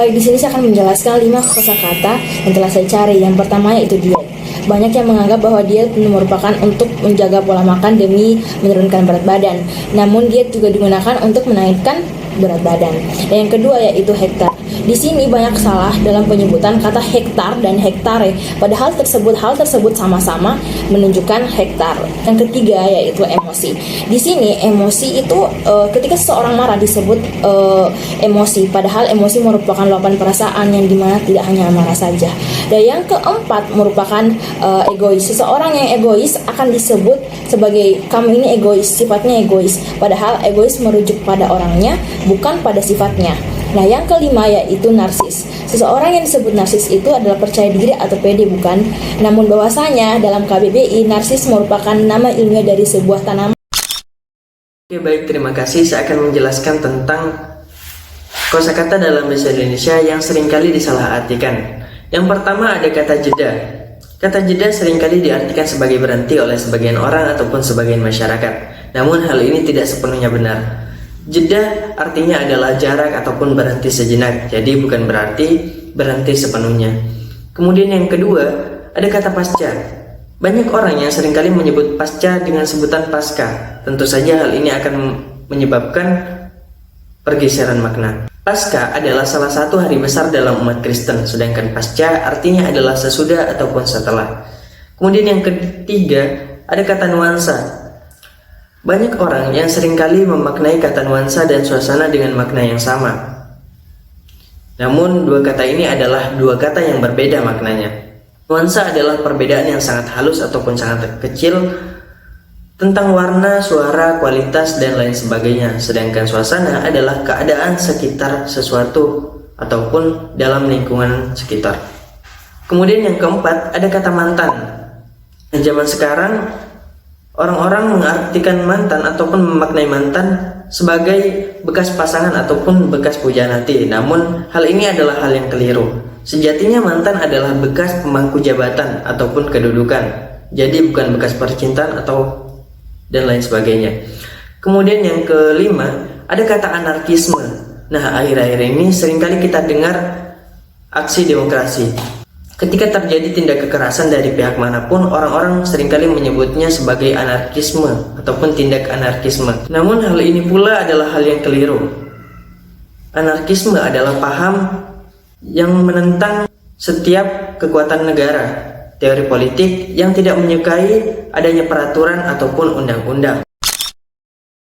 Baik, di sini saya akan menjelaskan 5 kosakata yang telah saya cari. Yang pertama yaitu diet. Banyak yang menganggap bahwa diet merupakan untuk menjaga pola makan demi menurunkan berat badan. Namun diet juga digunakan untuk menaikkan berat badan. Dan yang kedua yaitu hektar. Di sini banyak salah dalam penyebutan kata hektar dan hektare. Padahal hal tersebut sama-sama menunjukkan hektar. Yang ketiga yaitu emosi. Di sini emosi itu ketika seseorang marah disebut emosi. Padahal emosi merupakan luapan perasaan yang dimana tidak hanya marah saja. Dan yang keempat merupakan egois. Seseorang yang egois akan disebut sebagai kamu ini egois, sifatnya egois. Padahal egois merujuk pada orangnya, bukan pada sifatnya. Nah, yang kelima yaitu narsis. Seseorang yang disebut narsis itu adalah percaya diri atau pede, bukan? Namun bahwasanya dalam KBBI, narsis merupakan nama ilmiah dari sebuah tanaman. Oke, baik, terima kasih. Saya akan menjelaskan tentang kosakata dalam bahasa Indonesia yang seringkali disalahartikan. Yang pertama ada kata jeda. Kata jeda seringkali diartikan sebagai berhenti oleh sebagian orang ataupun sebagian masyarakat. Namun hal ini tidak sepenuhnya benar. Jeda artinya adalah jarak ataupun berhenti sejenak, jadi bukan berarti berhenti sepenuhnya. Kemudian yang kedua, ada kata pasca. Banyak orang yang seringkali menyebut pasca dengan sebutan pasca. Tentu saja hal ini akan menyebabkan pergeseran makna. Pasca adalah salah satu hari besar dalam umat Kristen, sedangkan pasca artinya adalah sesudah ataupun setelah. Kemudian yang ketiga, ada kata nuansa. Banyak orang yang seringkali memaknai kata nuansa dan suasana dengan makna yang sama. Namun dua kata ini adalah dua kata yang berbeda maknanya. Nuansa adalah perbedaan yang sangat halus ataupun sangat kecil tentang warna, suara, kualitas, dan lain sebagainya. Sedangkan suasana adalah keadaan sekitar sesuatu ataupun dalam lingkungan sekitar. Kemudian yang keempat, ada kata mantan. Di zaman sekarang, orang-orang mengartikan mantan ataupun memaknai mantan sebagai bekas pasangan ataupun bekas pujaan hati. Namun hal ini adalah hal yang keliru. Sejatinya mantan adalah bekas pemangku jabatan ataupun kedudukan. Jadi bukan bekas percintaan atau dan lain sebagainya. Kemudian yang kelima, ada kata anarkisme. Nah, akhir-akhir ini seringkali kita dengar aksi demokrasi. Ketika terjadi tindak kekerasan dari pihak manapun, orang-orang seringkali menyebutnya sebagai anarkisme ataupun tindak anarkisme. Namun hal ini pula adalah hal yang keliru. Anarkisme adalah paham yang menentang setiap kekuatan negara, teori politik yang tidak menyukai adanya peraturan ataupun undang-undang.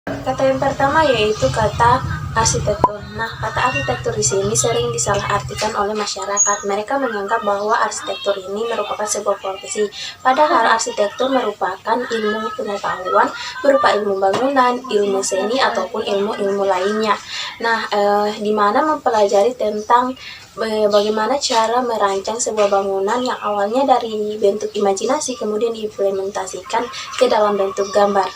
Kata yang pertama yaitu kata arsitektur. Nah, kata arsitektur di sini sering disalahartikan oleh masyarakat. Mereka menganggap bahwa arsitektur ini merupakan sebuah profesi. Padahal arsitektur merupakan ilmu pengetahuan berupa ilmu bangunan, ilmu seni ataupun ilmu-ilmu lainnya. Nah, di mana mempelajari tentang bagaimana cara merancang sebuah bangunan yang awalnya dari bentuk imajinasi kemudian diimplementasikan ke dalam bentuk gambar.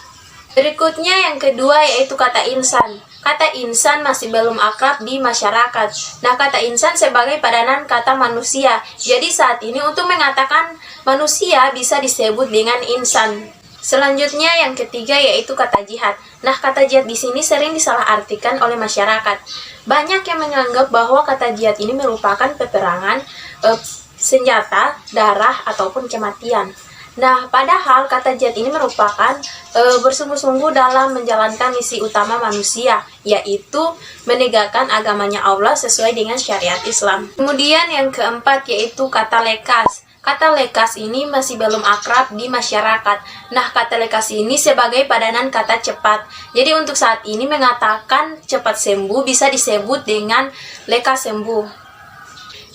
Berikutnya yang kedua yaitu kata insan. Kata insan masih belum akrab di masyarakat. Nah, kata insan sebagai padanan kata manusia. Jadi saat ini untuk mengatakan manusia bisa disebut dengan insan. Selanjutnya yang ketiga yaitu kata jihad. Nah, kata jihad di sini sering disalahartikan oleh masyarakat. Banyak yang menganggap bahwa kata jihad ini merupakan peperangan, senjata, darah ataupun kematian. Nah, padahal kata jihad ini merupakan bersungguh-sungguh dalam menjalankan misi utama manusia, yaitu menegakkan agamanya Allah sesuai dengan syariat Islam. Kemudian yang keempat yaitu kata lekas. Kata lekas ini masih belum akrab di masyarakat. Nah, kata lekas ini sebagai padanan kata cepat. Jadi untuk saat ini mengatakan cepat sembuh bisa disebut dengan lekas sembuh.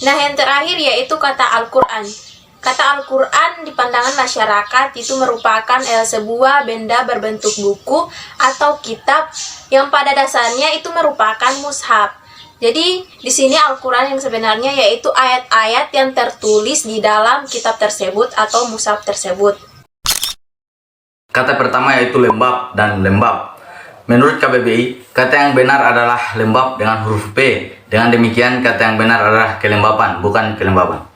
Nah, yang terakhir yaitu kata Al-Quran. Kata Al-Quran di pandangan masyarakat itu merupakan sebuah benda berbentuk buku atau kitab yang pada dasarnya itu merupakan mushaf. Jadi di sini Al-Quran yang sebenarnya yaitu ayat-ayat yang tertulis di dalam kitab tersebut atau mushaf tersebut. Kata pertama yaitu lembab dan lembab. Menurut KBBI, kata yang benar adalah lembab dengan huruf P. Dengan demikian kata yang benar adalah kelembaban, bukan kelembaban.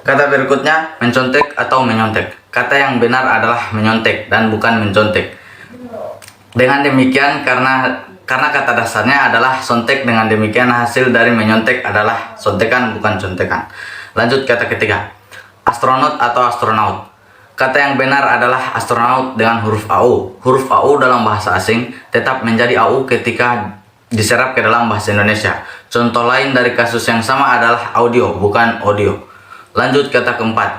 Kata berikutnya mencontek atau menyontek. Kata yang benar adalah menyontek dan bukan mencontek. Dengan demikian karena karena kata dasarnya adalah sontek, dengan demikian hasil dari menyontek adalah sontekan bukan contekan. Lanjut kata ketiga, astronot atau astronaut. Kata yang benar adalah astronaut dengan huruf AU. Huruf AU dalam bahasa asing tetap menjadi AU ketika diserap ke dalam bahasa Indonesia. Contoh lain dari kasus yang sama adalah audio bukan audio. Lanjut kata keempat,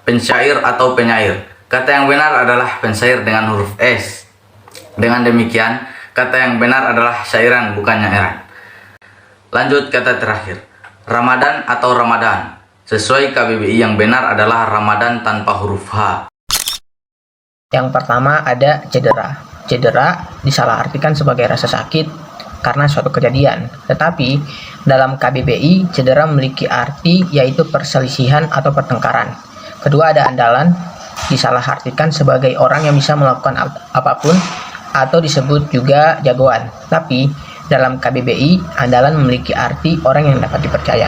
pensyair atau penyair. Kata yang benar adalah pensair dengan huruf S. Dengan demikian, kata yang benar adalah syairan bukan nyairan. Lanjut kata terakhir, Ramadan atau Ramadan. Sesuai KBBI yang benar adalah Ramadan tanpa huruf H. Yang pertama ada cedera. Cedera disalahartikan sebagai rasa sakit karena suatu kejadian. Tetapi dalam KBBI, cedera memiliki arti yaitu perselisihan atau pertengkaran. Kedua ada andalan, disalahartikan sebagai orang yang bisa melakukan apapun atau disebut juga jagoan. Tapi dalam KBBI, andalan memiliki arti orang yang dapat dipercaya.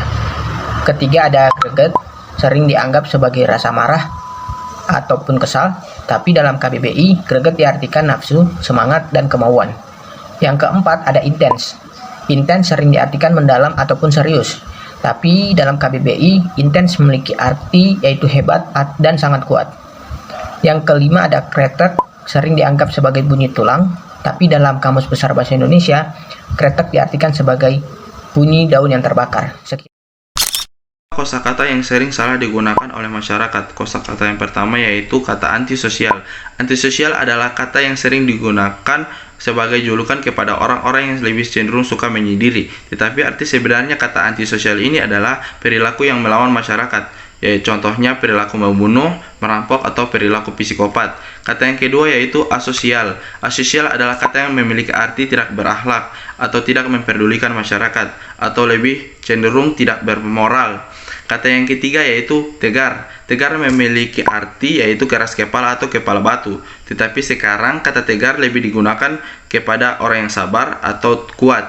Ketiga ada greget, sering dianggap sebagai rasa marah ataupun kesal, tapi dalam KBBI, greget diartikan nafsu, semangat, dan kemauan. Yang keempat ada intens. Intens sering diartikan mendalam ataupun serius, tapi dalam KBBI, intens memiliki arti yaitu hebat dan sangat kuat. Yang kelima ada kretek, sering dianggap sebagai bunyi tulang, tapi dalam Kamus Besar Bahasa Indonesia, kretek diartikan sebagai bunyi daun yang terbakar. Kosakata yang sering salah digunakan oleh masyarakat. Kosakata yang pertama yaitu kata antisosial. Antisosial adalah kata yang sering digunakan sebagai julukan kepada orang-orang yang lebih cenderung suka menyendiri. Tetapi arti sebenarnya kata antisosial ini adalah perilaku yang melawan masyarakat. Contohnya perilaku membunuh, merampok, atau perilaku psikopat. Kata yang kedua yaitu asosial. Asosial adalah kata yang memiliki arti tidak berakhlak atau tidak memperdulikan masyarakat, atau lebih cenderung tidak bermoral. Kata yang ketiga yaitu tegar. Tegar memiliki arti yaitu keras kepala atau kepala batu. Tetapi sekarang kata tegar lebih digunakan kepada orang yang sabar atau kuat.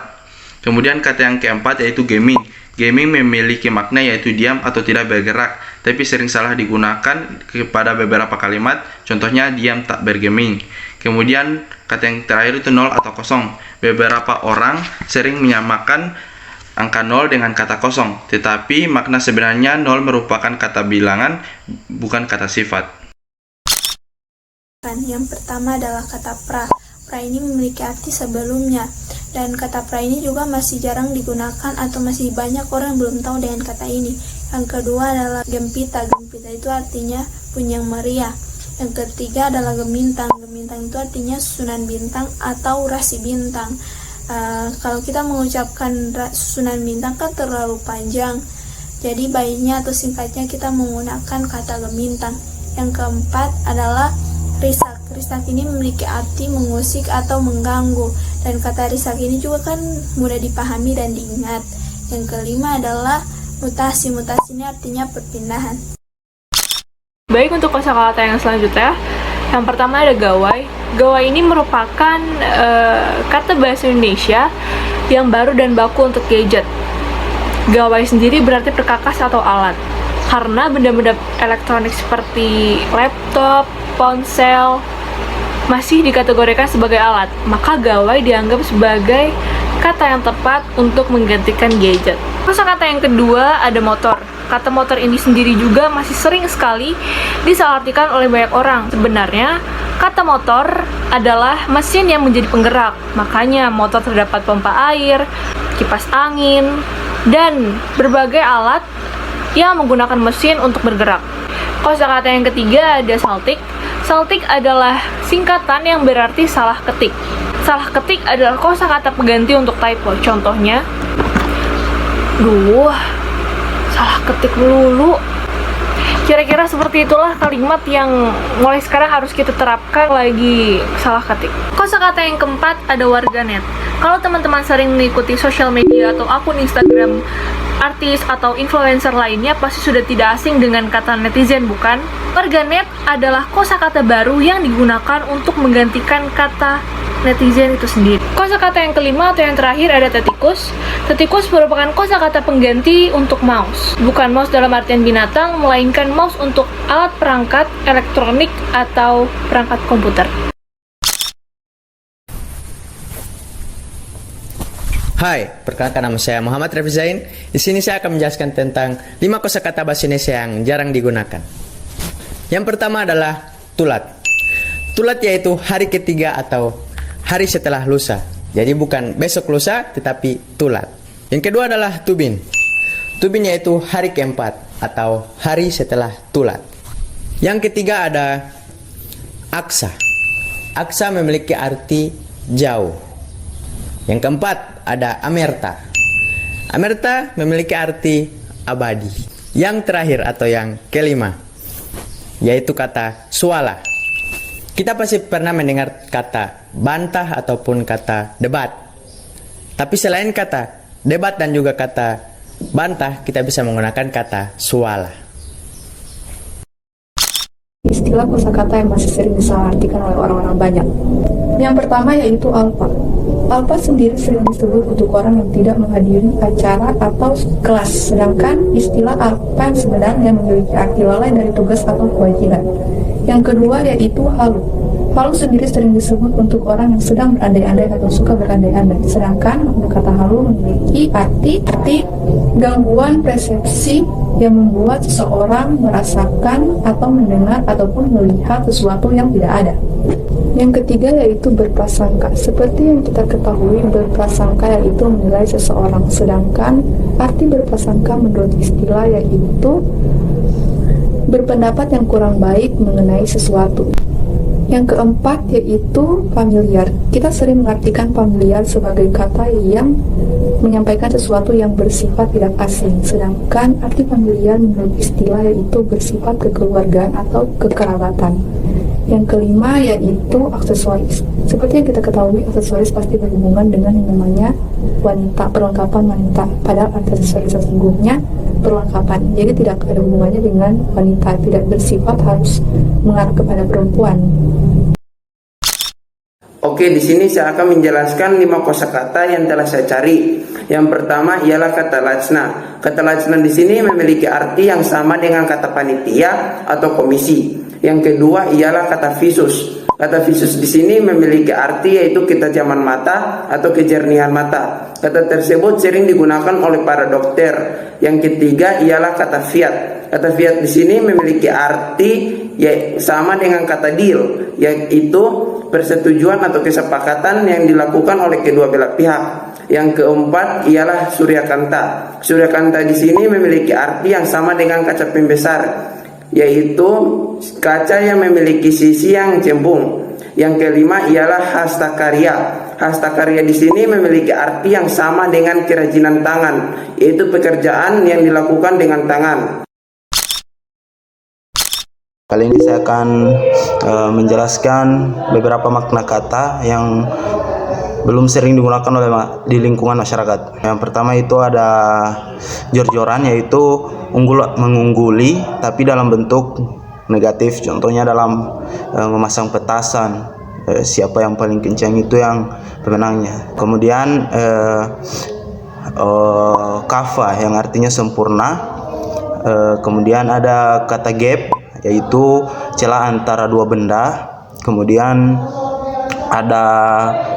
Kemudian kata yang keempat yaitu gaming. Gaming memiliki makna yaitu diam atau tidak bergerak, tapi sering salah digunakan kepada beberapa kalimat, contohnya diam tak bergeming. Kemudian kata yang terakhir itu 0 atau kosong. Beberapa orang sering menyamakan angka 0 dengan kata kosong, tetapi makna sebenarnya 0 merupakan kata bilangan, bukan kata sifat. Yang pertama adalah kata pra. Pra ini memiliki arti sebelumnya, dan kata pra ini juga masih jarang digunakan atau masih banyak orang yang belum tahu dengan kata ini. Yang kedua adalah gempita. Gempita itu artinya bunyi yang meriah. Yang ketiga adalah gemintang. Gemintang itu artinya susunan bintang atau rasi bintang. Kalau kita mengucapkan susunan bintang kan terlalu panjang, jadi baiknya atau singkatnya kita menggunakan kata gemintang. Yang keempat adalah risak. Risak ini memiliki arti mengusik atau mengganggu, dan kata risak ini juga kan mudah dipahami dan diingat. Yang kelima adalah mutasi. Mutasi ini artinya perpindahan. Baik, untuk kosakata yang selanjutnya, yang pertama ada gawai. Gawai ini merupakan kata bahasa Indonesia yang baru dan baku untuk gadget. Gawai sendiri berarti perkakas atau alat. Karena benda-benda elektronik seperti laptop, ponsel masih dikategorikan sebagai alat, maka gawai dianggap sebagai kata yang tepat untuk menggantikan gadget. Kosakata yang kedua ada motor. Kata motor ini sendiri juga masih sering sekali disalahartikan oleh banyak orang. Sebenarnya, kata motor adalah mesin yang menjadi penggerak. Makanya motor terdapat pompa air, kipas angin, dan berbagai alat yang menggunakan mesin untuk bergerak. Kosakata yang ketiga ada saltik. Saltik adalah singkatan yang berarti salah ketik. Salah ketik adalah kosakata pengganti untuk typo. Contohnya, salah ketik melulu. Kira-kira seperti itulah kalimat yang mulai sekarang harus kita terapkan lagi salah ketik. Kosakata yang keempat ada warganet. Kalau teman-teman sering mengikuti sosial media atau akun Instagram artis atau influencer lainnya, pasti sudah tidak asing dengan kata netizen, bukan? Warganet adalah kosakata baru yang digunakan untuk menggantikan kata netizen itu sendiri. Kosakata yang kelima atau yang terakhir ada tetikus. Tetikus merupakan kosakata pengganti untuk mouse. Bukan mouse dalam artian binatang, melainkan mouse untuk alat perangkat elektronik atau perangkat komputer. Hai, perkenalkan nama saya Muhammad Refi Zain. Di sini saya akan menjelaskan tentang 5 kosakata bahasa Indonesia yang jarang digunakan. Yang pertama adalah tulat. Tulat yaitu hari ketiga atau hari setelah lusa. Jadi bukan besok lusa, tetapi tulat. Yang kedua adalah tubin. Tubin yaitu hari keempat atau hari setelah tulat. Yang ketiga ada aksa. Aksa memiliki arti jauh. Yang keempat ada amerta. Amerta memiliki arti abadi. Yang terakhir atau yang kelima yaitu kata suala. Kita pasti pernah mendengar kata bantah ataupun kata debat. Tapi selain kata debat dan juga kata bantah, kita bisa menggunakan kata suala. Istilah kosakata yang masih sering disalahartikan oleh orang-orang banyak. Yang pertama yaitu alpa. Alpa sendiri sering disebut untuk orang yang tidak menghadiri acara atau kelas, sedangkan istilah alpa yang sebenarnya memiliki arti lalai dari tugas atau kewajiban. Yang kedua yaitu halu. Halu sendiri sering disebut untuk orang yang sedang berandai-andai atau suka berandai-andai, sedangkan makna kata halu memiliki arti gangguan persepsi yang membuat seseorang merasakan atau mendengar ataupun melihat sesuatu yang tidak ada. Yang ketiga yaitu berprasangka. Seperti yang kita ketahui, berprasangka yaitu menilai seseorang, sedangkan arti berprasangka menurut istilah yaitu berpendapat yang kurang baik mengenai sesuatu. Yang keempat yaitu familiar. Kita sering mengartikan familiar sebagai kata yang menyampaikan sesuatu yang bersifat tidak asing, sedangkan arti familiar menurut istilah yaitu bersifat kekeluargaan atau kekerabatan. Yang kelima yaitu aksesoris. Seperti yang kita ketahui, aksesoris pasti berhubungan dengan yang namanya wanita, perlengkapan wanita. Padahal aksesoris sesungguhnya perlengkapan. Jadi tidak ada hubungannya dengan wanita, tidak bersifat harus mengarah kepada perempuan. Oke, di sini saya akan menjelaskan 5 kosakata yang telah saya cari. Yang pertama ialah kata lajna. Kata lajna di sini memiliki arti yang sama dengan kata panitia atau komisi. Yang kedua ialah kata visus. Kata visus di sini memiliki arti yaitu ketajaman mata atau kejernihan mata. Kata tersebut sering digunakan oleh para dokter. Yang ketiga ialah kata fiat. Kata fiat di sini memiliki arti sama dengan kata deal, yaitu persetujuan atau kesepakatan yang dilakukan oleh kedua belah pihak. Yang keempat ialah suryakanta. Suryakanta di sini memiliki arti yang sama dengan kaca pembesar, yaitu kaca yang memiliki sisi yang cembung. Yang kelima ialah hastakarya. Hastakarya di sini memiliki arti yang sama dengan kerajinan tangan, yaitu pekerjaan yang dilakukan dengan tangan. Kali ini saya akan menjelaskan beberapa makna kata yang belum sering digunakan di lingkungan masyarakat. Yang pertama itu ada jor-joran, yaitu mengungguli tapi dalam bentuk negatif. Contohnya dalam memasang petasan, siapa yang paling kencang itu yang pemenangnya. Kemudian kafa yang artinya sempurna. Kemudian ada kata gap, yaitu celah antara dua benda. Kemudian ada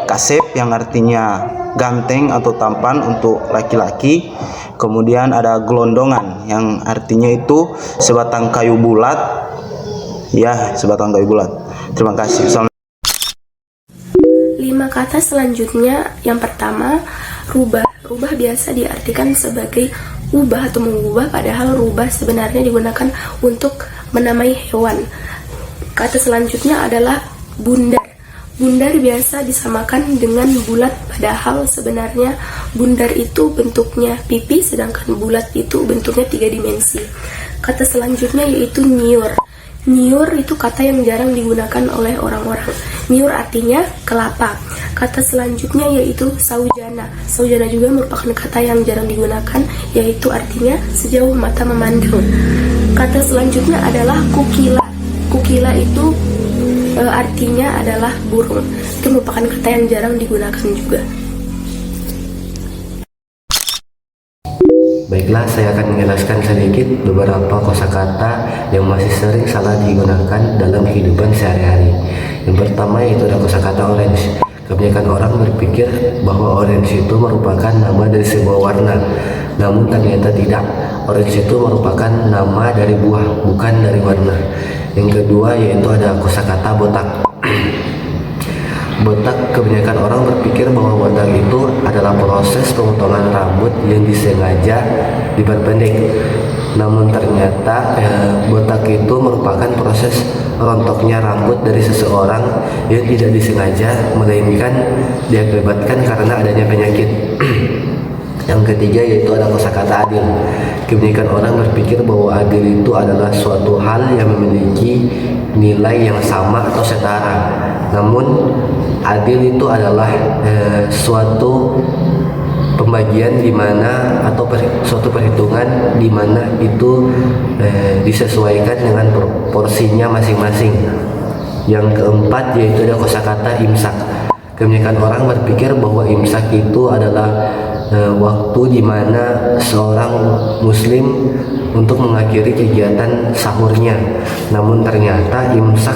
kasep yang artinya ganteng atau tampan untuk laki-laki. Kemudian ada gelondongan yang artinya itu sebatang kayu bulat. Ya, sebatang kayu bulat. Terima kasih. 5 kata selanjutnya, yang pertama rubah. Rubah biasa diartikan sebagai ubah atau mengubah, padahal rubah sebenarnya digunakan untuk menamai hewan. Kata selanjutnya adalah bundar. Bundar biasa disamakan dengan bulat, padahal sebenarnya bundar itu bentuknya pipi, sedangkan bulat itu bentuknya 3 dimensi. Kata selanjutnya yaitu nyiur. Nyiur itu kata yang jarang digunakan oleh orang-orang. Nyiur artinya kelapa. Kata selanjutnya yaitu saujana. Saujana juga merupakan kata yang jarang digunakan, yaitu artinya sejauh mata memandang. Kata selanjutnya adalah kukila. Kukila itu artinya adalah burung. Itu merupakan kata yang jarang digunakan juga. Baiklah, saya akan menjelaskan sedikit beberapa kosakata yang masih sering salah digunakan dalam kehidupan sehari-hari. Yang pertama yaitu ada kosakata orange. Kebanyakan orang berpikir bahwa orange itu merupakan nama dari sebuah warna, namun ternyata tidak. Orange itu merupakan nama dari buah, bukan dari warna. Yang kedua yaitu ada kosakata botak. Botak, kebanyakan orang berpikir bahwa botak itu adalah proses pemotongan rambut yang disengaja diperpendek. Namun ternyata botak itu merupakan proses rontoknya rambut dari seseorang yang tidak disengaja, melainkan diakibatkan karena adanya penyakit. Yang ketiga yaitu ada kosakata adil. Kebanyakan orang berpikir bahwa adil itu adalah suatu hal yang memiliki nilai yang sama atau setara. Namun adil itu adalah suatu pembagian di mana atau suatu perhitungan di mana itu disesuaikan dengan porsinya masing-masing. Yang keempat yaitu ada kosakata imsak. Kebanyakan orang berpikir bahwa imsak itu adalah waktu di mana seorang muslim untuk mengakhiri kegiatan sahurnya. Namun ternyata imsak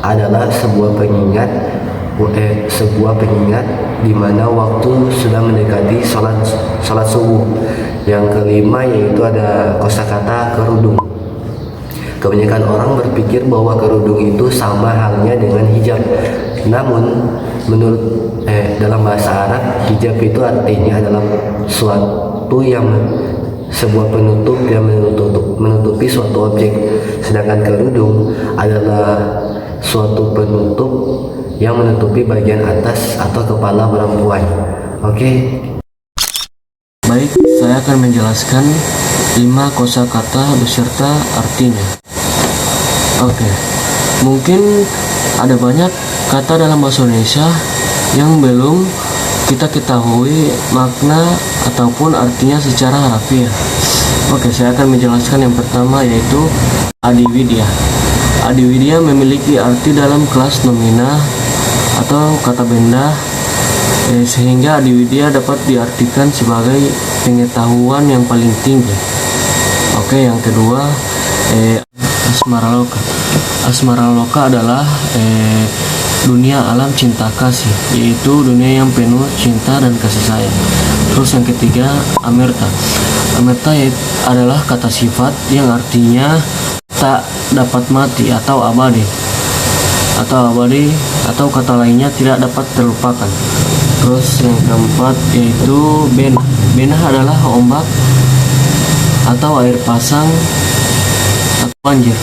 adalah sebuah pengingat di mana waktu sudah mendekati salat subuh. Yang kelima yaitu ada kosakata kerudung. Kebanyakan orang berpikir bahwa kerudung itu sama halnya dengan hijab. Namun menurut dalam bahasa Arab, hijab itu artinya adalah suatu yang sebuah penutup yang menutupi suatu objek, sedangkan kerudung adalah suatu penutup yang menutupi bagian atas atau kepala perempuan. Oke. Baik, saya akan menjelaskan 5 kosakata beserta artinya. Oke. Mungkin ada banyak kata dalam bahasa Indonesia yang belum kita ketahui makna ataupun artinya secara harafiah. Oke, saya akan menjelaskan yang pertama yaitu adiwidya. Adiwidya memiliki arti dalam kelas nomina atau kata benda, sehingga adiwidya dapat diartikan sebagai pengetahuan yang paling tinggi. Oke, yang kedua asmaraloka. Asmaraloka adalah dunia alam cinta kasih, yaitu dunia yang penuh cinta dan kasih sayang. Terus yang ketiga amerta. Amerta adalah kata sifat yang artinya tak dapat mati atau abadi, atau kata lainnya tidak dapat terlupakan. Terus yang keempat yaitu benah. Benah adalah ombak atau air pasang atau banjir.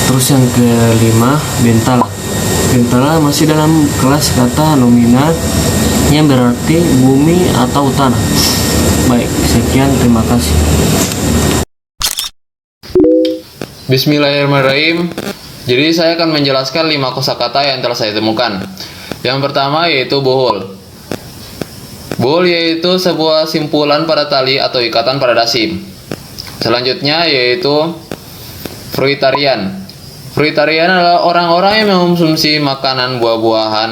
Terus yang kelima bentala. Bentala masih dalam kelas kata nomina yang berarti bumi atau tanah. Baik, sekian, terima kasih. Bismillahirrahmanirrahim. Jadi saya akan menjelaskan 5 kosakata yang telah saya temukan. Yang pertama yaitu bohol. Bohol yaitu sebuah simpulan pada tali atau ikatan pada dasi. Selanjutnya yaitu fruitarian. Fruitarian adalah orang-orang yang mengonsumsi makanan buah-buahan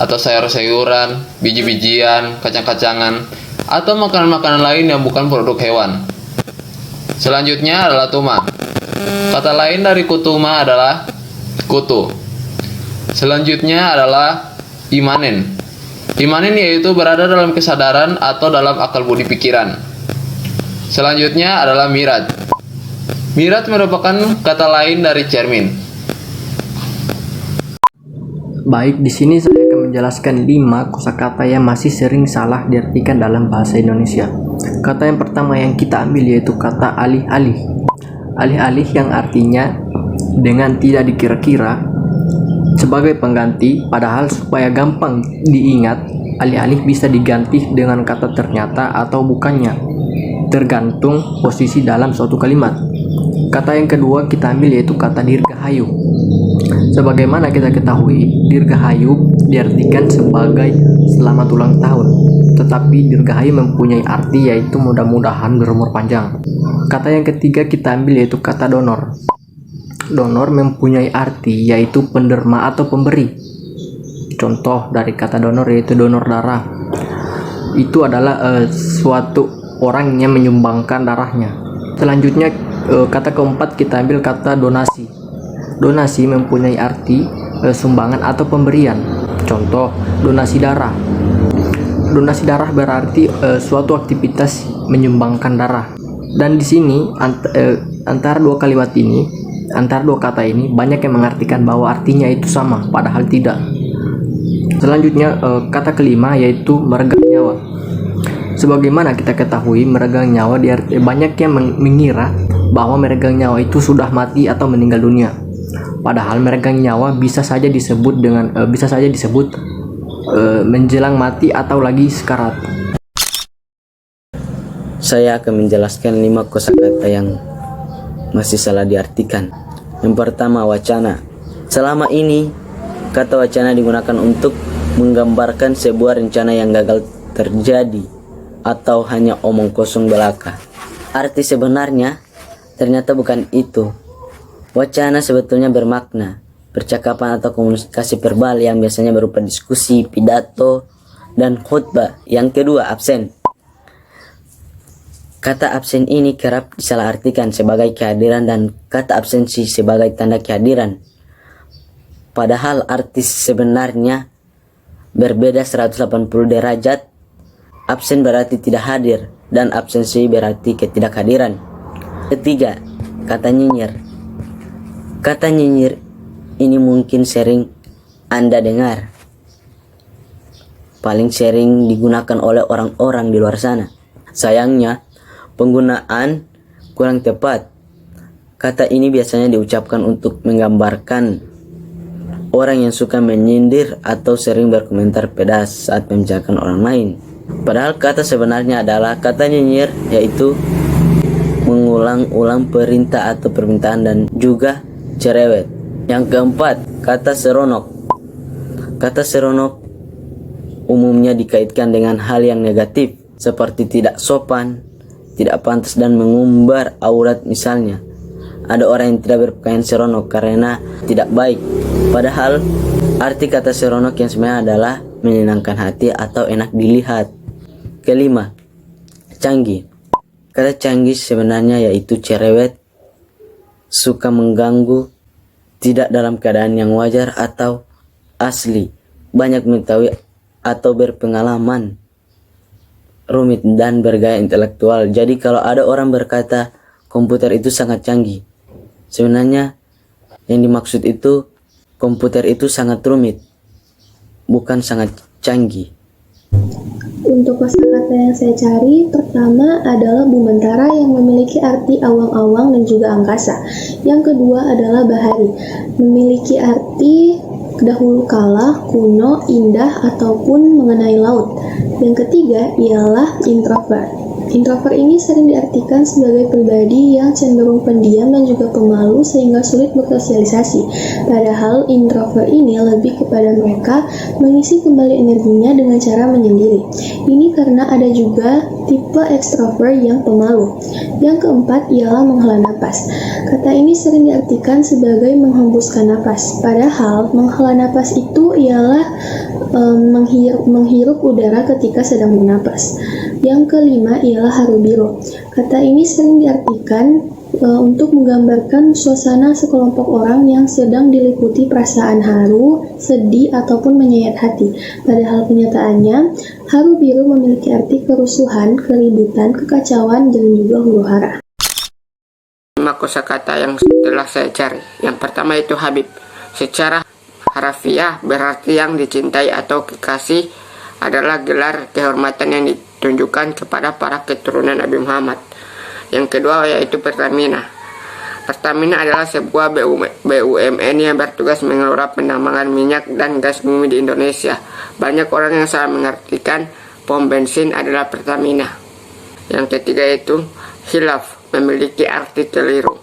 atau sayur-sayuran, biji-bijian, kacang-kacangan, atau makanan-makanan lain yang bukan produk hewan. Selanjutnya adalah tuma. Kata lain dari kutuma adalah kutu. Selanjutnya adalah imanen. Imanen yaitu berada dalam kesadaran atau dalam akal budi pikiran. Selanjutnya adalah mirat. Mirat merupakan kata lain dari cermin. Baik, di sini saya akan menjelaskan 5 kosakata yang masih sering salah diartikan dalam bahasa Indonesia. Kata yang pertama yang kita ambil yaitu kata alih-alih. Alih-alih yang artinya dengan tidak dikira-kira sebagai pengganti, padahal supaya gampang diingat, alih-alih bisa diganti dengan kata ternyata atau bukannya, tergantung posisi dalam suatu kalimat. Kata yang kedua kita ambil yaitu kata dirgahayu. Sebagaimana kita ketahui, dirgahayu diartikan sebagai selamat ulang tahun, tetapi dirgahayu mempunyai arti yaitu mudah-mudahan berumur panjang. Kata yang ketiga kita ambil yaitu kata donor. Donor mempunyai arti yaitu penderma atau pemberi. Contoh dari kata donor yaitu donor darah. Itu adalah suatu orang yang menyumbangkan darahnya. Selanjutnya kata keempat kita ambil kata donasi. Donasi mempunyai arti sumbangan atau pemberian. Contoh, donasi darah. Donasi darah berarti suatu aktivitas menyumbangkan darah. Dan di sini antara dua kata ini banyak yang mengartikan bahwa artinya itu sama, padahal tidak. Selanjutnya kata kelima yaitu meregang nyawa. Sebagaimana kita ketahui, meregang nyawa banyak yang mengira bahwa meregang nyawa itu sudah mati atau meninggal dunia. Padahal meregang nyawa bisa saja disebut menjelang mati atau lagi sekarat. Saya akan menjelaskan 5 kosakata yang masih salah diartikan. Yang pertama, wacana. Selama ini, kata wacana digunakan untuk menggambarkan sebuah rencana yang gagal terjadi atau hanya omong kosong belaka. Arti sebenarnya ternyata bukan itu. Wacana sebetulnya bermakna percakapan atau komunikasi verbal yang biasanya berupa diskusi, pidato, dan khutbah. Yang kedua, absen. Kata absen ini kerap disalahartikan sebagai kehadiran dan kata absensi sebagai tanda kehadiran. Padahal arti sebenarnya berbeda 180 derajat. Absen berarti tidak hadir dan absensi berarti ketidakhadiran. Ketiga, kata nyinyir. Kata nyinyir ini mungkin sering Anda dengar. Paling sering digunakan oleh orang-orang di luar sana. Sayangnya, penggunaan kurang tepat. Kata ini biasanya diucapkan untuk menggambarkan orang yang suka menyindir atau sering berkomentar pedas saat membicarakan orang lain. Padahal kata sebenarnya adalah kata nyinyir, yaitu mengulang-ulang perintah atau permintaan dan juga cerewet. Yang keempat, kata seronok. Kata seronok umumnya dikaitkan dengan hal yang negatif seperti tidak sopan, tidak pantas dan mengumbar aurat misalnya. Ada orang yang tidak berpakaian seronok karena tidak baik. Padahal arti kata seronok yang sebenarnya adalah menyenangkan hati atau enak dilihat. Kelima, canggih. Kata canggih sebenarnya yaitu cerewet, suka mengganggu, tidak dalam keadaan yang wajar atau asli, banyak mengetahui atau berpengalaman, rumit dan bergaya intelektual. Jadi kalau ada orang berkata komputer itu sangat canggih, sebenarnya yang dimaksud itu komputer itu sangat rumit, bukan sangat canggih. Untuk kosakata yang saya cari, pertama adalah Bumantara yang memiliki arti awang-awang dan juga angkasa. Yang kedua adalah Bahari, memiliki arti dahulu kala, kuno, indah, ataupun mengenai laut. Yang ketiga ialah introvert. Introvert ini sering diartikan sebagai pribadi yang cenderung pendiam dan juga pemalu sehingga sulit bersosialisasi. Padahal introvert ini lebih kepada mereka mengisi kembali energinya dengan cara menyendiri. Ini karena ada juga tipe extrovert yang pemalu. Yang keempat ialah menghela napas. Kata ini sering diartikan sebagai menghembuskan napas. Padahal menghela napas itu ialah menghirup udara ketika sedang bernapas. Yang kelima ialah haru biru. Kata ini sering diartikan untuk menggambarkan suasana sekelompok orang yang sedang diliputi perasaan haru, sedih, ataupun menyayat hati. Padahal kenyataannya, haru biru memiliki arti kerusuhan, keributan, kekacauan, dan juga huru-hara. 5 kosakata yang telah saya cari. Yang pertama itu Habib. Secara harafiah berarti yang dicintai atau kekasih, adalah gelar kehormatan yang ditunjukkan kepada para keturunan Nabi Muhammad. Yang kedua yaitu Pertamina. Pertamina adalah sebuah BUMN yang bertugas mengelola penambangan minyak dan gas bumi di Indonesia. Banyak orang yang salah mengartikan pom bensin adalah Pertamina. Yang ketiga yaitu Hilaf, memiliki arti keliru.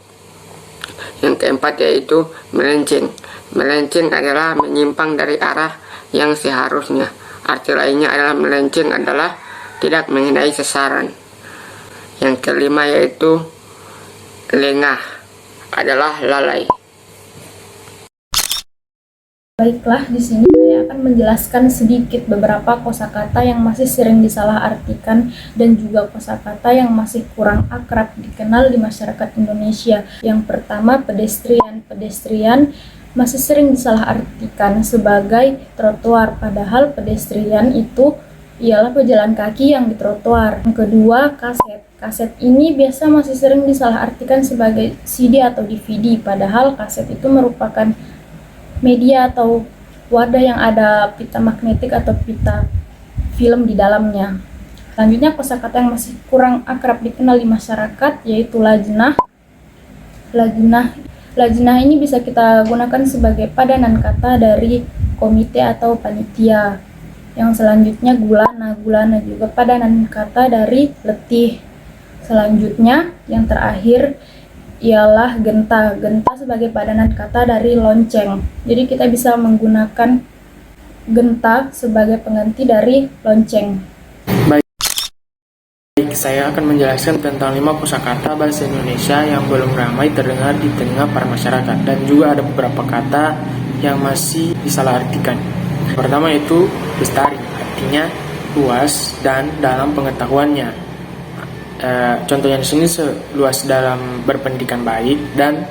Yang keempat yaitu melenceng. Melenceng adalah menyimpang dari arah yang seharusnya. Arti lainnya adalah melenceng adalah tidak mengenai sasaran. Yang kelima yaitu lengah, adalah lalai. Baiklah, di sini saya akan menjelaskan sedikit beberapa kosakata yang masih sering disalahartikan dan juga kosakata yang masih kurang akrab dikenal di masyarakat Indonesia. Yang pertama, pedestrian. Pedestrian masih sering disalahartikan sebagai trotoar, padahal pedestrian itu ialah pejalan kaki yang di trotoar. Yang kedua, kaset. Kaset ini biasa masih sering disalahartikan sebagai CD atau DVD, padahal kaset itu merupakan media atau wadah yang ada pita magnetik atau pita film di dalamnya. Selanjutnya, kosakata yang masih kurang akrab dikenal di masyarakat yaitu lajnah. Lajnah ini bisa kita gunakan sebagai padanan kata dari komite atau panitia. Yang selanjutnya, gulana. Gulana juga padanan kata dari letih. Selanjutnya, yang terakhir ialah genta. Genta sebagai padanan kata dari lonceng. Jadi kita bisa menggunakan genta sebagai pengganti dari lonceng. Baik, saya akan menjelaskan tentang 5 kosakata bahasa Indonesia yang belum ramai terdengar di telinga para masyarakat, dan juga ada beberapa kata yang masih disalahartikan. Pertama itu bestari, artinya luas dan dalam pengetahuannya. Contohnya di sini seluas dalam berpendidikan baik dan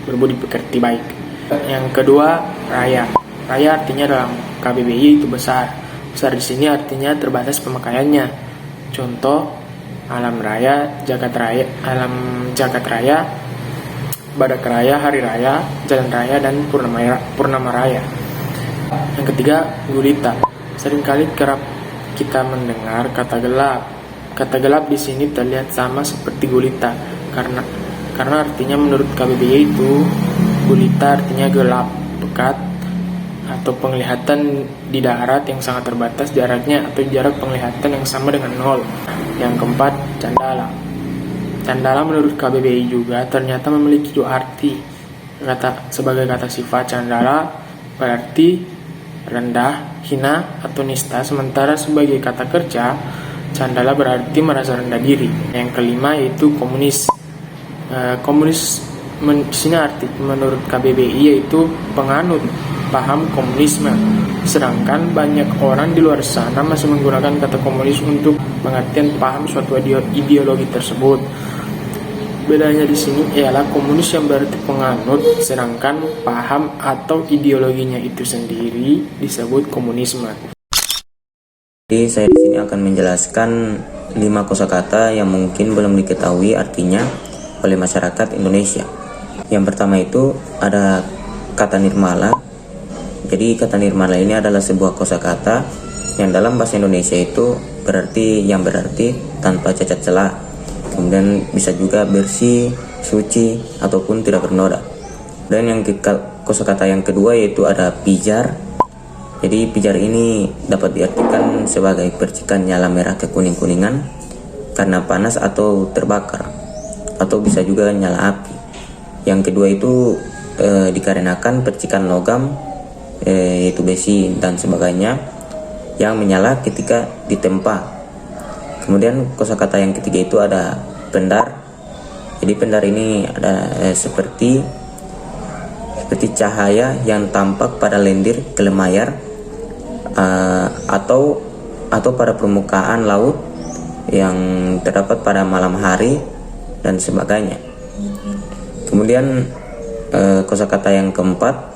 berbudi pekerti baik. Yang kedua, raya. Raya artinya dalam KBBI itu besar. Besar di sini artinya terbatas pemakaiannya. Contoh, alam raya, jagat raya, badak raya, hari raya, jalan raya, dan purnama raya. Yang ketiga, gulita. Seringkali kerap kita mendengar kata gelap. Kata gelap di sini terlihat sama seperti gulita karena artinya menurut KBBI itu gulita artinya gelap, pekat, atau penglihatan di darat yang sangat terbatas jaraknya atau jarak penglihatan yang sama dengan 0. Yang keempat, candala. Candala menurut KBBI juga ternyata memiliki 2 arti. Sebagai kata sifat, candala berarti rendah, hina, atau nista, sementara sebagai kata kerja candala berarti merasa rendah diri. Yang kelima yaitu komunis. Komunis di sini arti menurut KBBI yaitu penganut paham komunisme. Sedangkan banyak orang di luar sana masih menggunakan kata komunis untuk pengertian paham suatu ideologi tersebut. Bedanya di sini ialah komunis yang berarti penganut, sedangkan paham atau ideologinya itu sendiri disebut komunisme. Jadi saya di sini akan menjelaskan 5 kosakata yang mungkin belum diketahui artinya oleh masyarakat Indonesia. Yang pertama itu ada kata nirmala. Jadi kata nirmala ini adalah sebuah kosakata yang dalam bahasa Indonesia itu berarti tanpa cacat celah. Kemudian bisa juga bersih, suci, ataupun tidak bernoda. Dan yang kosakata yang kedua yaitu ada pijar. Jadi pijar ini dapat diartikan sebagai percikan nyala merah kekuning-kuningan karena panas atau terbakar, atau bisa juga nyala api. Yang kedua itu dikarenakan percikan logam, yaitu besi dan sebagainya, yang menyala ketika ditempa. Kemudian kosakata yang ketiga itu ada pendar. Jadi pendar ini ada seperti cahaya yang tampak pada lendir Kelemayar atau pada permukaan laut yang terdapat pada malam hari dan sebagainya. Kemudian kosakata yang keempat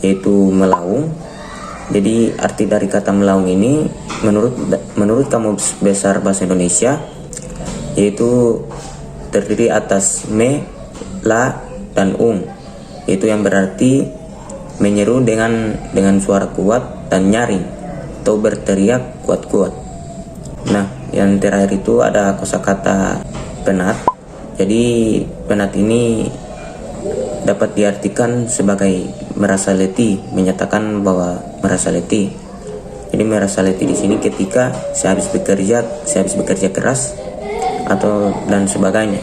yaitu melaung. Jadi arti dari kata melaung ini menurut Kamus Besar Bahasa Indonesia yaitu terdiri atas me, la, dan yaitu yang berarti menyeru dengan suara kuat dan nyaring atau berteriak kuat-kuat. Nah, yang terakhir itu ada kosakata penat. Jadi penat ini dapat diartikan sebagai merasa letih, menyatakan bahwa merasa letih. Jadi merasa letih di sini ketika sehabis bekerja keras atau dan sebagainya.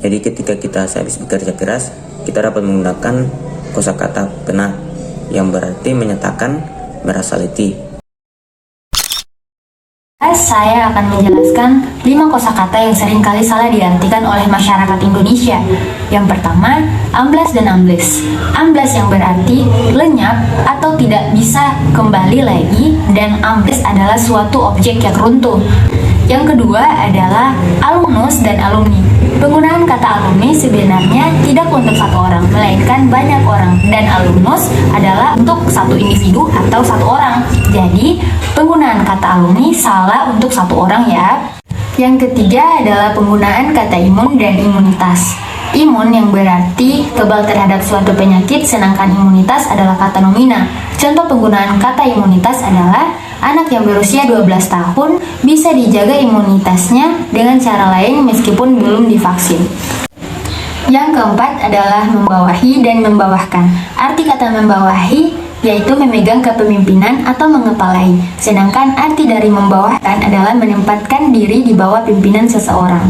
Jadi ketika kita sehabis bekerja keras, kita dapat menggunakan kosakata penat yang berarti menyatakan merasa letih. Saya akan menjelaskan 5 kosakata yang seringkali salah diartikan oleh masyarakat Indonesia. Yang pertama, amblas dan ambles. Amblas yang berarti lenyap atau tidak bisa kembali lagi, dan ambles adalah suatu objek yang runtuh. Yang kedua adalah alumnus dan alumni. Penggunaan kata alumni sebenarnya tidak untuk satu orang, melainkan banyak orang, dan alumnus adalah untuk satu individu atau satu orang. Jadi, penggunaan kata alumni salah untuk satu orang ya. Yang ketiga adalah penggunaan kata imun dan imunitas. Imun yang berarti kebal terhadap suatu penyakit, sedangkan imunitas adalah kata nomina. Contoh penggunaan kata imunitas adalah anak yang berusia 12 tahun bisa dijaga imunitasnya dengan cara lain meskipun belum divaksin. Yang keempat adalah membawahi dan membawahkan. Arti kata membawahi yaitu memegang kepemimpinan atau mengepalai, sedangkan arti dari membawahkan adalah menempatkan diri di bawah pimpinan seseorang.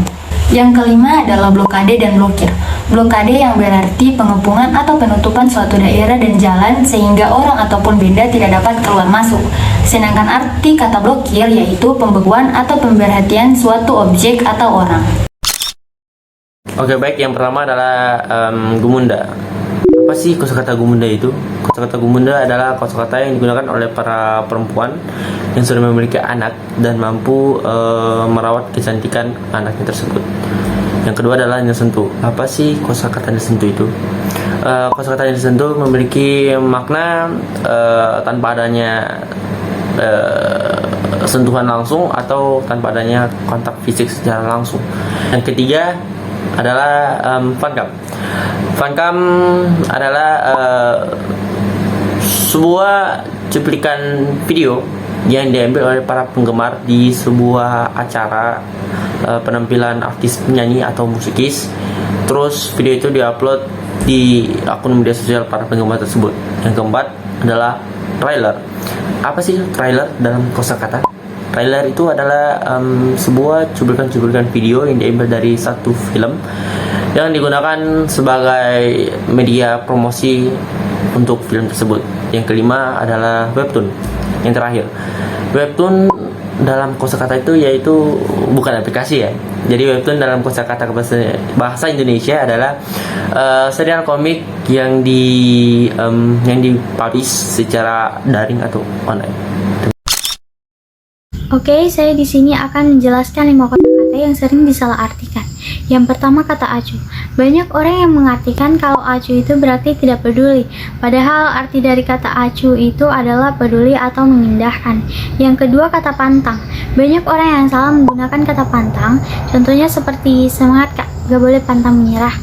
Yang kelima adalah blokade dan blokir. Blokade yang berarti pengepungan atau penutupan suatu daerah dan jalan sehingga orang ataupun benda tidak dapat keluar masuk. Sedangkan arti kata blokir yaitu pembekuan atau pemberhentian suatu objek atau orang. Oke, baik, yang pertama adalah gumunda. Apa sih kosakata gumunda itu? Kosakata gumunda adalah kosakata yang digunakan oleh para perempuan yang sudah memiliki anak dan mampu merawat kecantikan anaknya tersebut. Yang kedua adalah nyesentuh. Apa sih kosakata nyesentuh itu? Kosakata nyesentuh memiliki makna tanpa adanya sentuhan langsung atau tanpa adanya kontak fisik secara langsung. Yang ketiga adalah fancam. Fancam adalah sebuah cuplikan video yang diambil oleh para penggemar di sebuah acara penampilan artis penyanyi atau musikis. Terus video itu diupload di akun media sosial para penggemar tersebut. Yang keempat adalah trailer. Apa sih trailer dalam kosakata? Trailer itu adalah sebuah cuplikan-cuplikan video yang diambil dari satu film yang digunakan sebagai media promosi untuk film tersebut. Yang kelima adalah webtoon. Yang terakhir, webtoon dalam kosakata itu yaitu bukan aplikasi ya. Jadi webtoon dalam kosakata bahasa Indonesia adalah serial komik yang dipublish secara daring atau online. Oke, saya di sini akan menjelaskan 5 kata-kata yang sering disalahartikan. Yang pertama, kata acuh. Banyak orang yang mengartikan kalau acuh itu berarti tidak peduli, padahal arti dari kata acuh itu adalah peduli atau mengindahkan. Yang kedua, kata pantang. Banyak orang yang salah menggunakan kata pantang, contohnya seperti semangat kak, gak boleh pantang menyerah.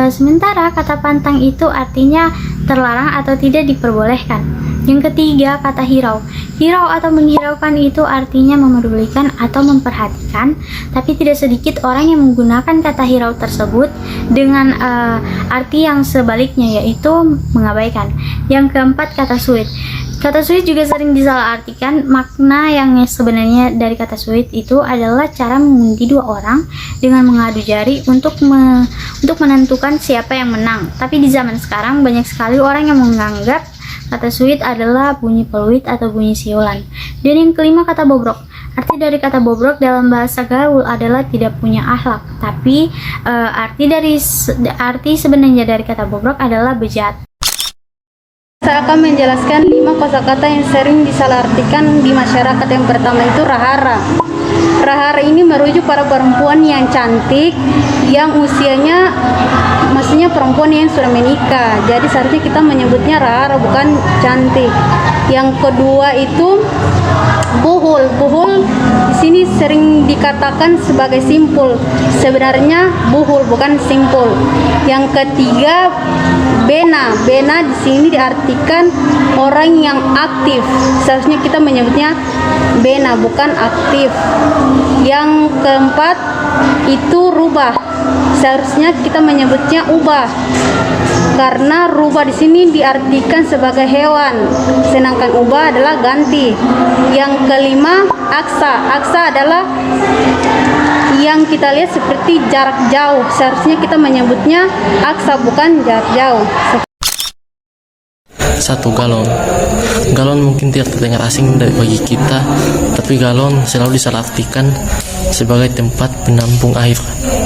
Sementara kata pantang itu artinya terlarang atau tidak diperbolehkan. Yang ketiga, kata hirau. Hirau atau menghiraukan itu artinya memedulikan atau memperhatikan, tapi tidak sedikit orang yang menggunakan kata hirau tersebut dengan arti yang sebaliknya, yaitu mengabaikan. Yang keempat, kata suit. Kata suit juga sering disalahartikan. Makna yang sebenarnya dari kata suit itu adalah cara mengundi dua orang dengan mengadu jari untuk menentukan siapa yang menang. Tapi di zaman sekarang banyak sekali orang yang menganggap kata suit adalah bunyi peluit atau bunyi siulan. Dan yang kelima, kata bobrok. Arti dari kata bobrok dalam bahasa gaul adalah tidak punya akhlak. Tapi arti sebenarnya dari kata bobrok adalah bejat. Saya akan menjelaskan 5 kosakata yang sering disalahartikan di masyarakat. Yang pertama itu rahara. Rahara ini merujuk para perempuan yang cantik, yang usianya, maksudnya perempuan yang sudah menikah. Jadi seharusnya kita menyebutnya rahara, bukan cantik. Yang kedua itu buhul. Buhul di sini sering dikatakan sebagai simpul. Sebenarnya buhul, bukan simpul. Yang ketiga, bena. Bena di sini diartikan orang yang aktif. Seharusnya kita menyebutnya bena, bukan aktif. Yang keempat itu rubah. Seharusnya kita menyebutnya ubah, karena rubah di sini diartikan sebagai hewan, sedangkan ubah adalah ganti. Yang kelima, aksa. Aksa adalah yang kita lihat seperti jarak jauh. Seharusnya kita menyebutnya aksa, bukan jarak jauh. 1. Galon. Galon mungkin tidak terdengar asing bagi kita, tapi galon selalu disalahartikan sebagai tempat penampung air.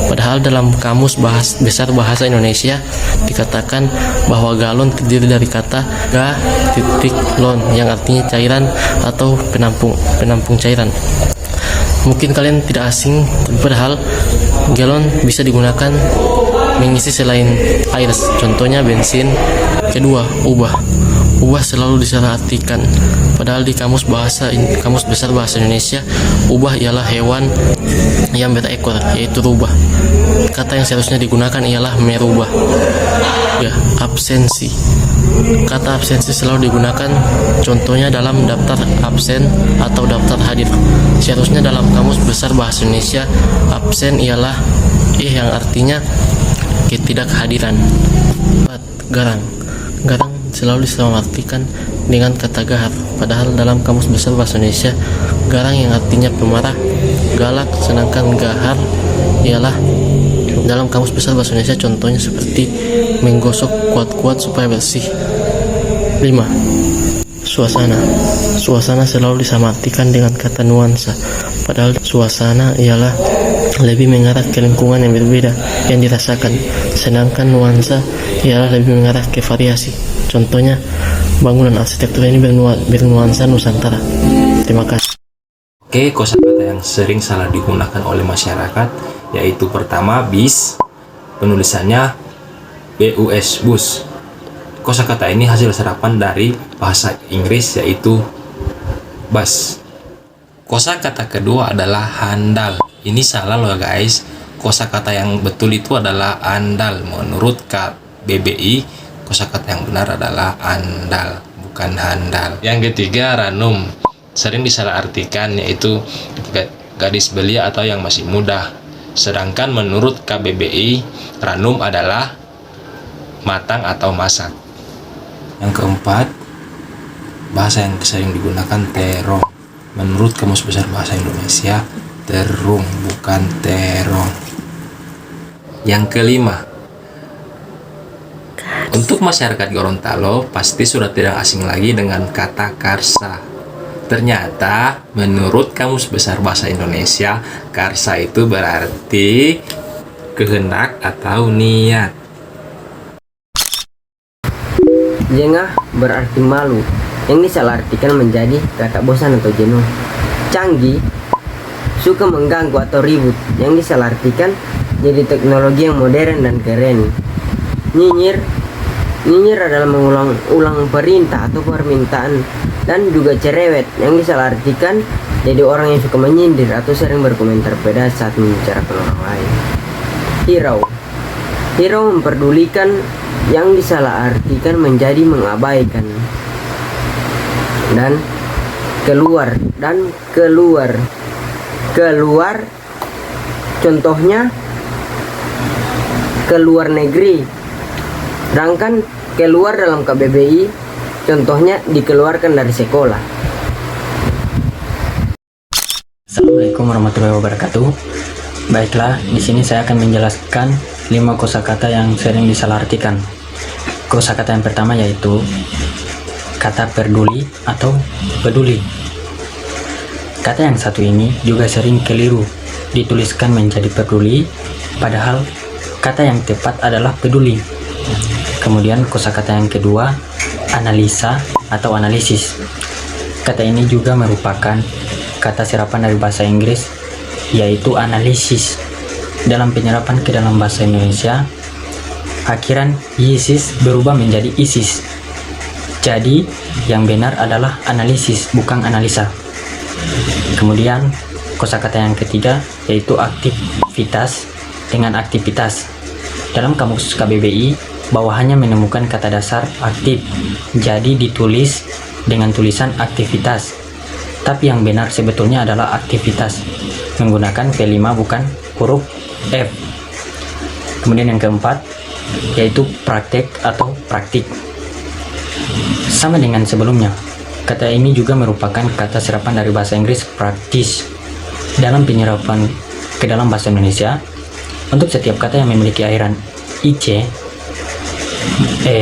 Padahal dalam Kamus Besar Bahasa Indonesia dikatakan bahwa galon terdiri dari kata ga-lon yang artinya cairan atau penampung cairan. Mungkin kalian tidak asing, padahal galon bisa digunakan mengisi selain air, contohnya bensin. Kedua, ubah. Ubah selalu disalahartikan, padahal di Kamus Besar Bahasa Indonesia, ubah ialah hewan yang berekor, yaitu rubah. Kata yang seharusnya digunakan ialah merubah. Ya, absensi. Kata absensi selalu digunakan, contohnya dalam daftar absen atau daftar hadir. Seharusnya dalam Kamus Besar Bahasa Indonesia, absen ialah yang artinya ketidakhadiran. 4. Garang. Garang selalu disalahartikan dengan kata gahar, padahal dalam Kamus Besar Bahasa Indonesia, garang yang artinya pemarah, galak, sedangkan gahar ialah dalam Kamus Besar Bahasa Indonesia contohnya seperti menggosok kuat-kuat supaya bersih. 5. Suasana. Suasana selalu disalahartikan dengan kata nuansa, padahal suasana ialah lebih mengarah ke lingkungan yang berbeda yang dirasakan, sedangkan nuansa ialah lebih mengarah ke variasi. Contohnya, bangunan arsitektur ini bernuansa Nusantara. Terima kasih. Oke, kosakata yang sering salah digunakan oleh masyarakat yaitu pertama bis, penulisannya BUS, bus. Kosakata ini hasil serapan dari bahasa Inggris yaitu bus. Kosakata kedua adalah handal. Ini salah loh guys. Kosakata yang betul itu adalah andal. Menurut KBBI, kosakata yang benar adalah andal, bukan handal. Yang ketiga, ranum. Sering disalahartikan yaitu gadis belia atau yang masih muda. Sedangkan menurut KBBI, ranum adalah matang atau masak. Yang keempat, bahasa yang sering digunakan terong. Menurut Kamus Besar Bahasa Indonesia, terung bukan terong. Yang kelima, untuk masyarakat Gorontalo pasti sudah tidak asing lagi dengan kata karsa. Ternyata menurut Kamus Besar Bahasa Indonesia, karsa itu berarti kehendak atau niat. Jengah berarti malu, yang disalahartikan menjadi kata bosan atau jenuh. Canggih, suka mengganggu atau ribut, yang disalahartikan jadi teknologi yang modern dan keren. Nyinyir adalah mengulang-ulang perintah atau permintaan. Dan juga cerewet, yang disalahartikan jadi orang yang suka menyindir atau sering berkomentar pedas saat membicarakan orang lain. Hirau memperdulikan, yang disalahartikan menjadi mengabaikan. Dan keluar, contohnya keluar negeri. Sedangkan keluar dalam KBBI contohnya dikeluarkan dari sekolah. Assalamualaikum warahmatullahi wabarakatuh. Baiklah, di sini saya akan menjelaskan 5 kosakata yang sering disalahartikan. Kosakata yang pertama yaitu kata peduli atau peduli. Kata yang satu ini juga sering keliru dituliskan menjadi peduli, padahal kata yang tepat adalah peduli. Kemudian kosakata yang kedua, analisa atau analisis. Kata ini juga merupakan kata serapan dari bahasa Inggris yaitu analisis. Dalam penyerapan ke dalam bahasa Indonesia, akhiran ISIS berubah menjadi ISIS. Jadi yang benar adalah analisis, bukan analisa. Kemudian kosakata yang ketiga yaitu aktivitas dengan aktivitas. Dalam kamus KBBI, bawahannya menemukan kata dasar aktif, jadi ditulis dengan tulisan aktivitas. Tapi yang benar sebetulnya adalah aktivitas, menggunakan V5 bukan huruf F. Kemudian yang keempat yaitu praktek atau praktik. Sama dengan sebelumnya, kata ini juga merupakan kata serapan dari bahasa Inggris practice. Dalam penyerapan ke dalam bahasa Indonesia, untuk setiap kata yang memiliki akhiran IC,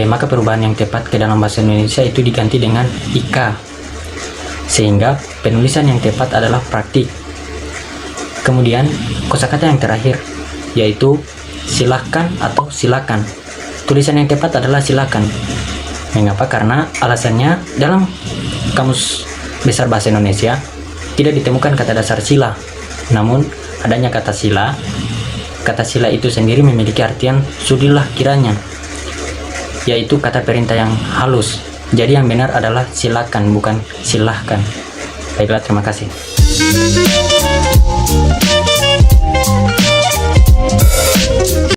maka perubahan yang tepat ke dalam bahasa Indonesia itu diganti dengan ika, sehingga penulisan yang tepat adalah praktik. Kemudian kosakata yang terakhir yaitu silahkan atau silakan. Tulisan yang tepat adalah silakan. Mengapa? Karena alasannya dalam Kamus Besar Bahasa Indonesia tidak ditemukan kata dasar sila. Namun adanya kata sila itu sendiri memiliki artian sudilah kiranya, yaitu kata perintah yang halus. Jadi yang benar adalah silakan, bukan silahkan. Baiklah, terima kasih.